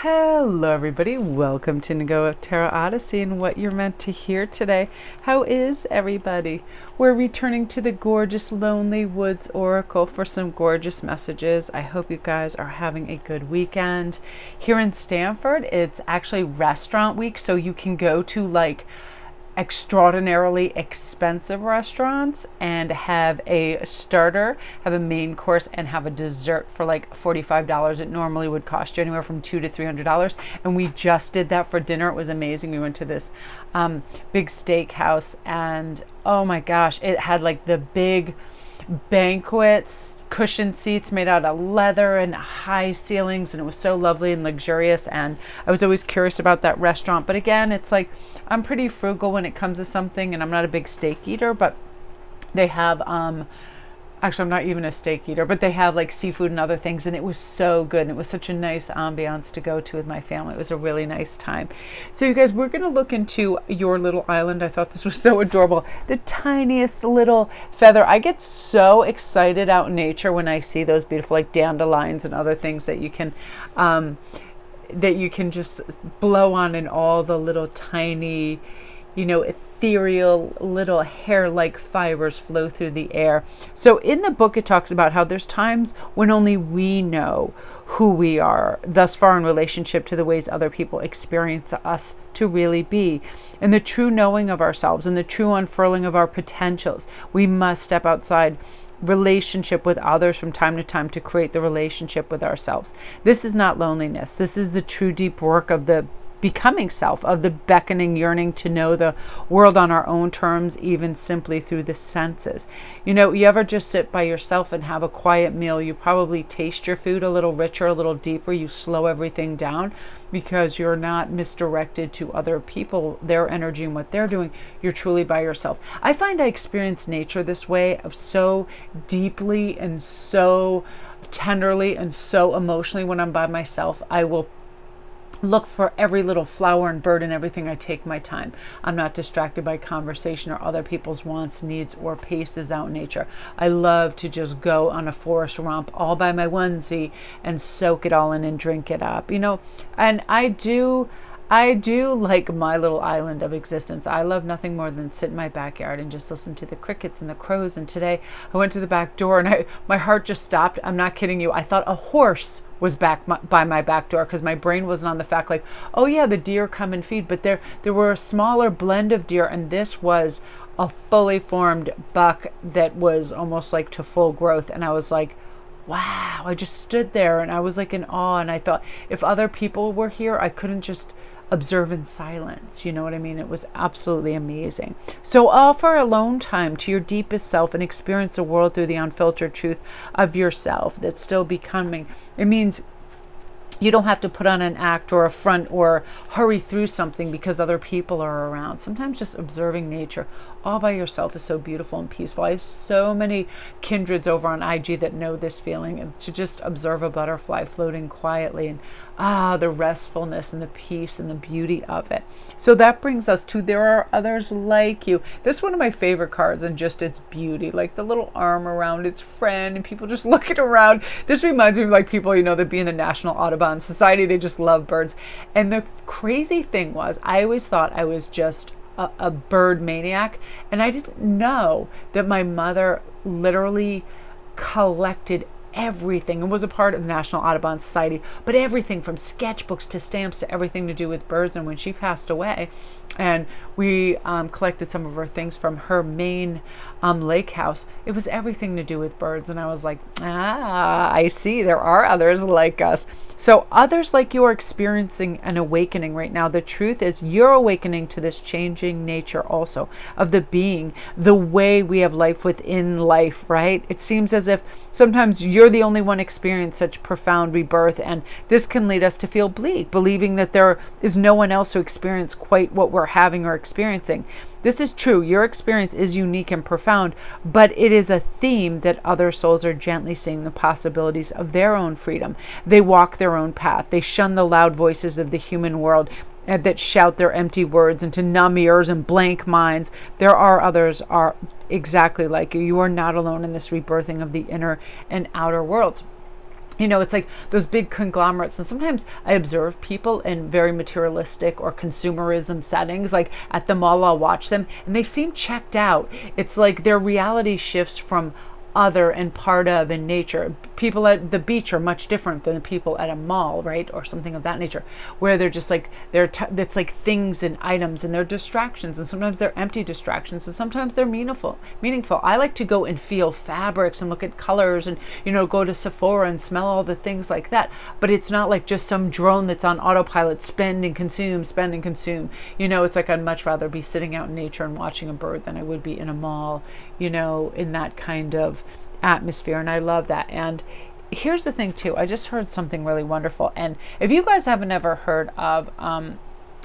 Hello everybody, welcome to Nagoa Tarot Odyssey and what you're meant to hear today. How is everybody? We're returning to the gorgeous Lonely Woods Oracle for some gorgeous messages. I hope you guys are having a good weekend. Here in Stanford, it's actually restaurant week, so you can go to like extraordinarily expensive restaurants and have a starter, have a main course, and have a dessert for like $45. It normally would cost you anywhere from $200 to $300, and we just did that for dinner. It was amazing. We went to this big steakhouse, and oh my gosh, it had like the big banquets, cushioned seats made out of leather and high ceilings, and it was so lovely and luxurious. And I was always curious about that restaurant, but again, it's like I'm pretty frugal when it comes to something, and I'm not a big steak eater, but they have actually, I'm not even a steak eater, but they have like seafood and other things, and it was so good. And it was such a nice ambiance to go to with my family. It was a really nice time. So you guys, we're going to look into your little island. I thought this was so adorable. The tiniest little feather. I get so excited out in nature when I see those beautiful like dandelions and other things that you can just blow on, and all the little tiny, ethereal little hair-like fibers flow through the air. So in the book, it talks about how there's times when only we know who we are thus far in relationship to the ways other people experience us to really be. And the true knowing of ourselves and the true unfurling of our potentials, we must step outside relationship with others from time to time to create the relationship with ourselves. This is not loneliness. This is the true deep work of the becoming self, of the beckoning yearning to know the world on our own terms, even simply through the senses. You ever just sit by yourself and have a quiet meal? You probably taste your food a little richer, a little deeper. You slow everything down because you're not misdirected to other people, their energy and what they're doing. You're truly by yourself. I find I experience nature this way, of so deeply and so tenderly and so emotionally. When I'm by myself, I will look for every little flower and bird and everything. I take my time. I'm not distracted by conversation or other people's wants, needs, or paces out in nature. I love to just go on a forest romp all by my onesie and soak it all in and drink it up, and I do like my little island of existence. I love nothing more than sit in my backyard and just listen to the crickets and the crows. And today I went to the back door, and my heart just stopped. I'm not kidding you. I thought a horse was by my back door, because my brain wasn't on the fact like, oh yeah, the deer come and feed. But there were a smaller blend of deer, and this was a fully formed buck that was almost like to full growth. And I was like, wow. I just stood there and I was like in awe. And I thought, if other people were here, I couldn't just observe in silence. You know what I mean? It was absolutely amazing. So offer alone time to your deepest self and experience the world through the unfiltered truth of yourself that's still becoming. It means you don't have to put on an act or a front or hurry through something because other people are around. Sometimes just observing nature all by yourself is so beautiful and peaceful. I have so many kindreds over on IG that know this feeling, and to just observe a butterfly floating quietly, and the restfulness and the peace and the beauty of it. So that brings us to There Are Others Like You. This is one of my favorite cards, and just its beauty, like the little arm around its friend and people just looking around. This reminds me of like people, that be in the National Audubon Society. They just love birds. And the crazy thing was, I always thought I was just a bird maniac, and I didn't know that my mother literally collected everything and was a part of the National Audubon Society, but everything from sketchbooks to stamps to everything to do with birds. And when she passed away, and we collected some of her things from her main lake house, it was everything to do with birds. And I was like, I see, there are others like us. So others like you are experiencing an awakening right now. The truth is, you're awakening to this changing nature also of the being, the way we have life within life, right? It seems as if sometimes you're the only one experiencing such profound rebirth, and this can lead us to feel bleak, believing that there is no one else who experienced quite what we're having or experiencing. This is true. Your experience is unique and profound, but it is a theme that other souls are gently seeing the possibilities of their own freedom. They walk their own path. They shun the loud voices of the human world that shout their empty words into numb ears and blank minds. There are others are exactly like you. You are not alone in this rebirthing of the inner and outer worlds. It's like those big conglomerates. And sometimes I observe people in very materialistic or consumerism settings, like at the mall. I'll watch them and they seem checked out. It's like their reality shifts from other and part of in nature. People at the beach are much different than the people at a mall, right? Or something of that nature, where they're just like, it's like things and items and they're distractions. And sometimes they're empty distractions and sometimes they're meaningful. I like to go and feel fabrics and look at colors and, go to Sephora and smell all the things like that. But it's not like just some drone that's on autopilot, spend and consume. It's like I'd much rather be sitting out in nature and watching a bird than I would be in a mall, in that kind of atmosphere. And I love that. And here's the thing too, I just heard something really wonderful. And if you guys haven't ever heard of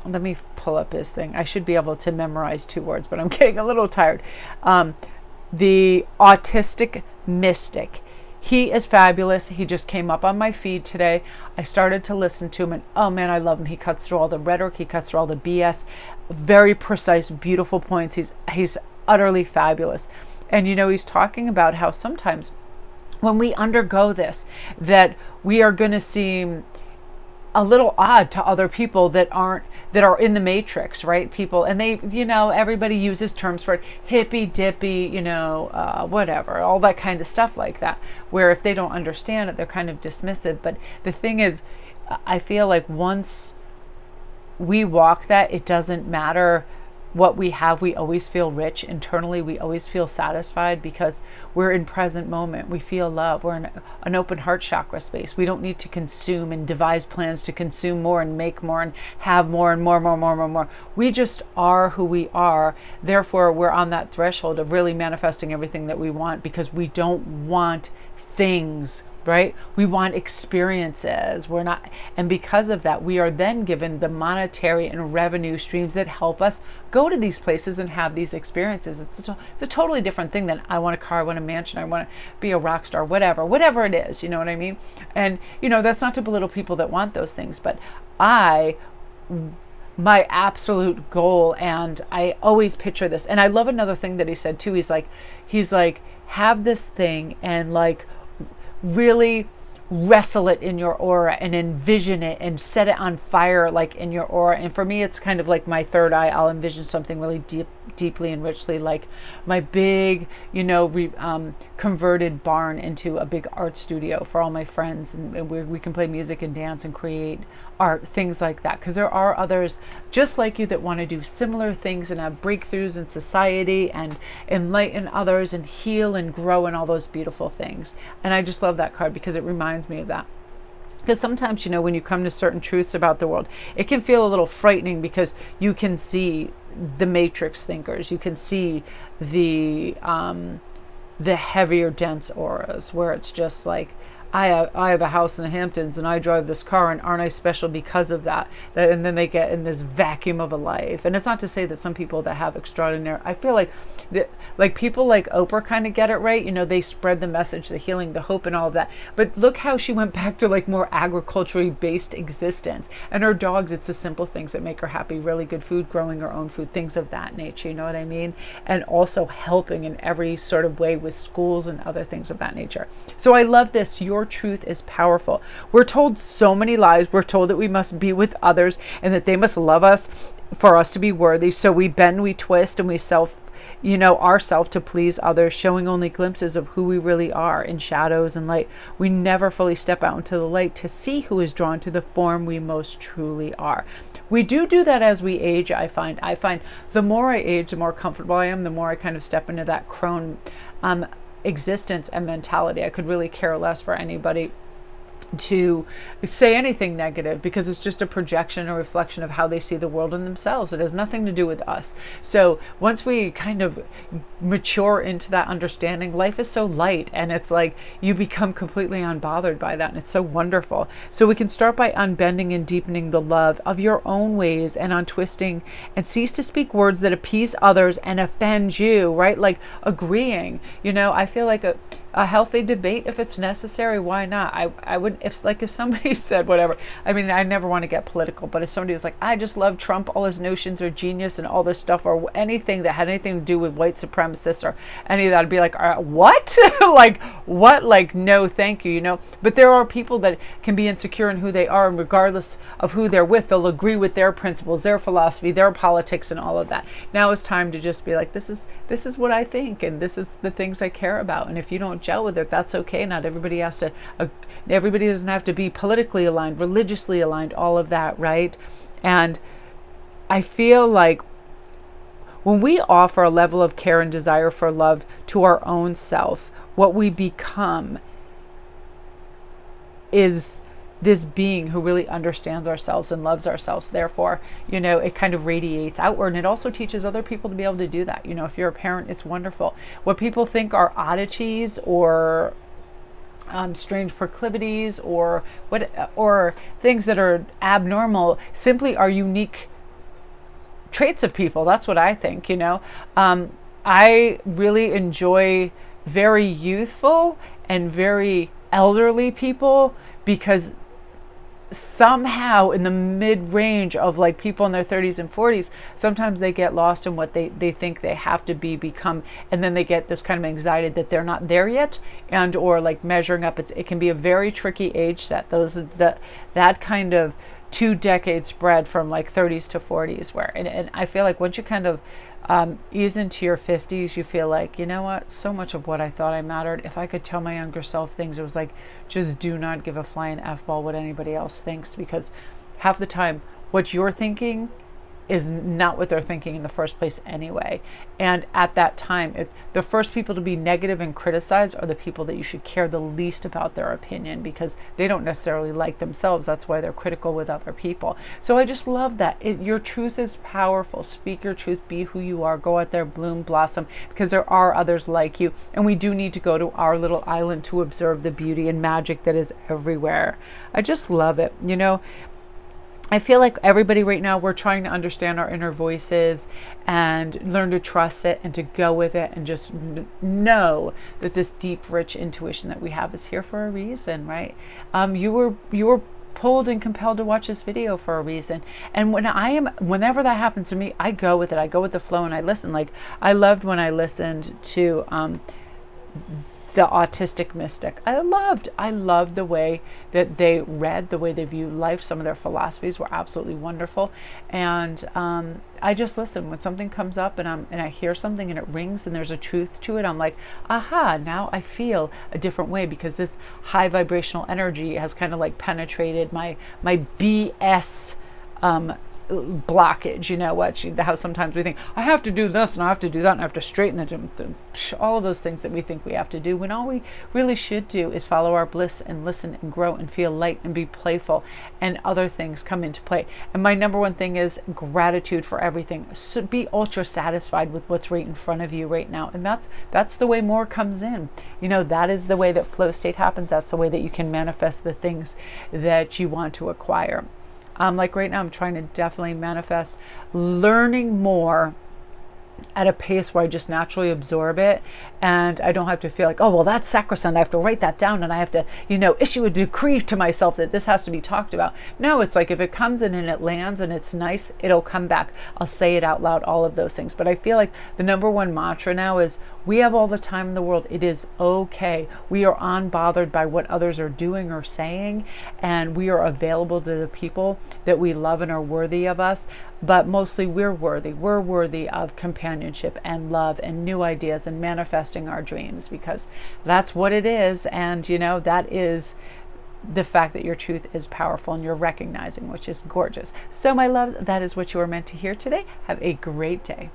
let me pull up his thing. I should be able to memorize 2 words, but I'm getting a little tired. The autistic mystic. He is fabulous. He just came up on my feed today. I started to listen to him and oh man, I love him. He cuts through all the rhetoric. He cuts through all the BS. Very precise, beautiful points. He's utterly fabulous. And he's talking about how sometimes when we undergo this, that we are going to seem a little odd to other people that are in the matrix, right? People, and they, everybody uses terms for it, hippy dippy, whatever, all that kind of stuff like that, where if they don't understand it, they're kind of dismissive. But the thing is, I feel like once we walk that, it doesn't matter what we have, we always feel rich internally. We always feel satisfied because we're in present moment. We feel love. We're in an open heart chakra space. We don't need to consume and devise plans to consume more and make more and have more and more. We just are who we are. Therefore, we're on that threshold of really manifesting everything that we want because we don't want things, right? We want experiences. And because of that, we are then given the monetary and revenue streams that help us go to these places and have these experiences. It's a totally different thing than I want a car, I want a mansion, I want to be a rock star, whatever it is, you know what I mean? And, that's not to belittle people that want those things, but my absolute goal, and I always picture this, and I love another thing that he said too, he's like, have this thing and like, really wrestle it in your aura and envision it and set it on fire like in your aura. And for me, it's kind of like my third eye. I'll envision something really deeply and richly, like my big, converted barn into a big art studio for all my friends, and we can play music and dance and create art, things like that. Because there are others just like you that want to do similar things and have breakthroughs in society and enlighten others and heal and grow and all those beautiful things. And I just love that card because it reminds me of that. Because sometimes, when you come to certain truths about the world, it can feel a little frightening because you can see the matrix thinkers, you can see the heavier dense auras where it's just like, I have a house in the Hamptons and I drive this car and aren't I special because of that? And then they get in this vacuum of a life. And it's not to say that some people that have extraordinary, I feel like people like Oprah kind of get it right. They spread the message, the healing, the hope and all of that. But look how she went back to like more agriculturally based existence. And her dogs, it's the simple things that make her happy, really good food, growing her own food, things of that nature. You know what I mean? And also helping in every sort of way with schools and other things of that nature. So I love this. Your truth is powerful. We're told so many lies. We're told that we must be with others and that they must love us for us to be worthy. So we bend, we twist, and we ourself to please others, showing only glimpses of who we really are in shadows and light. We never fully step out into the light to see who is drawn to the form we most truly are. We do that as we age. I find the more I age, the more comfortable I am, the more I kind of step into that crone existence and mentality. I could really care less for anybody to say anything negative because it's just a projection or reflection of how they see the world and themselves. It has nothing to do with us. So once we kind of mature into that understanding, life is so light and it's like you become completely unbothered by that, and it's so wonderful. So we can start by unbending and deepening the love of your own ways and untwisting and cease to speak words that appease others and offend you, right? Like agreeing. I feel like a healthy debate if it's necessary. Why not? I would, if somebody said whatever, I mean, I never want to get political, but if somebody was like, I just love Trump, all his notions are genius and all this stuff, or anything that had anything to do with white supremacists or any of that, I'd be like, what? Like, what? Like, no, thank you, But there are people that can be insecure in who they are, and regardless of who they're with, they'll agree with their principles, their philosophy, their politics, and all of that. Now it's time to just be like, this is what I think, and this is the things I care about. And if you don't gel with it, that's okay. Not everybody has to, everybody doesn't have to be politically aligned, religiously aligned, all of that, right? And I feel like when we offer a level of care and desire for love to our own self, what we become is this being who really understands ourselves and loves ourselves. Therefore, it kind of radiates outward, and it also teaches other people to be able to do that. If you're a parent, it's wonderful. What people think are oddities or strange proclivities or things that are abnormal simply are unique traits of people. That's what I think. I really enjoy very youthful and very elderly people, because somehow in the mid-range of like people in their 30s and 40s, sometimes they get lost in what they think they have to become, and then they get this kind of anxiety that they're not there yet, and or like measuring up. It can be a very tricky age set. That kind of 2 decade spread from like 30s to 40s, where and I feel like once you kind of ease into your 50s, you feel like, what, so much of what I thought I mattered. If I could tell my younger self things, it was like, just do not give a flying F-ball what anybody else thinks, because half the time what you're thinking is not what they're thinking in the first place anyway. And at that time, the first people to be negative and criticized are the people that you should care the least about their opinion, because they don't necessarily like themselves. That's why they're critical with other people. So I just love that. Your truth is powerful. Speak your truth. Be who you are. Go out there, bloom, blossom, because there are others like you. And we do need to go to our little island to observe the beauty and magic that is everywhere. I just love it. I feel like everybody right now, we're trying to understand our inner voices and learn to trust it and to go with it, and just know that this deep, rich intuition that we have is here for a reason, right? You were pulled and compelled to watch this video for a reason. And whenever that happens to me, I go with it. I go with the flow and I listen. Like, I loved when I listened to the Autistic Mystic. I loved the way that they read, the way they view life. Some of their philosophies were absolutely wonderful. And I just listen when something comes up, and I hear something and it rings and there's a truth to it. I'm like, aha, now I feel a different way, because this high vibrational energy has kind of like penetrated my BS blockage. How sometimes we think, I have to do this and I have to do that and I have to straighten all of those things that we think we have to do, when all we really should do is follow our bliss and listen and grow and feel light and be playful, and other things come into play. And my number one thing is gratitude for everything. So be ultra satisfied with what's right in front of you right now, and that's the way more comes in. That is the way that flow state happens. That's the way that you can manifest the things that you want to acquire. Like right now, I'm trying to definitely manifest learning more at a pace where I just naturally absorb it, and I don't have to feel like, oh, well, that's sacrosanct, I have to write that down, and I have to, issue a decree to myself that this has to be talked about. No, it's like, if it comes in and it lands and it's nice, it'll come back. I'll say it out loud, all of those things. But I feel like the number one mantra now is, we have all the time in the world. It is okay. We are unbothered by what others are doing or saying, and we are available to the people that we love and are worthy of us. But mostly we're worthy. We're worthy of companionship and love and new ideas and manifesting our dreams, because that's what it is. And that is the fact that your truth is powerful and you're recognizing, which is gorgeous. So my loves, that is what you are meant to hear today. Have a great day.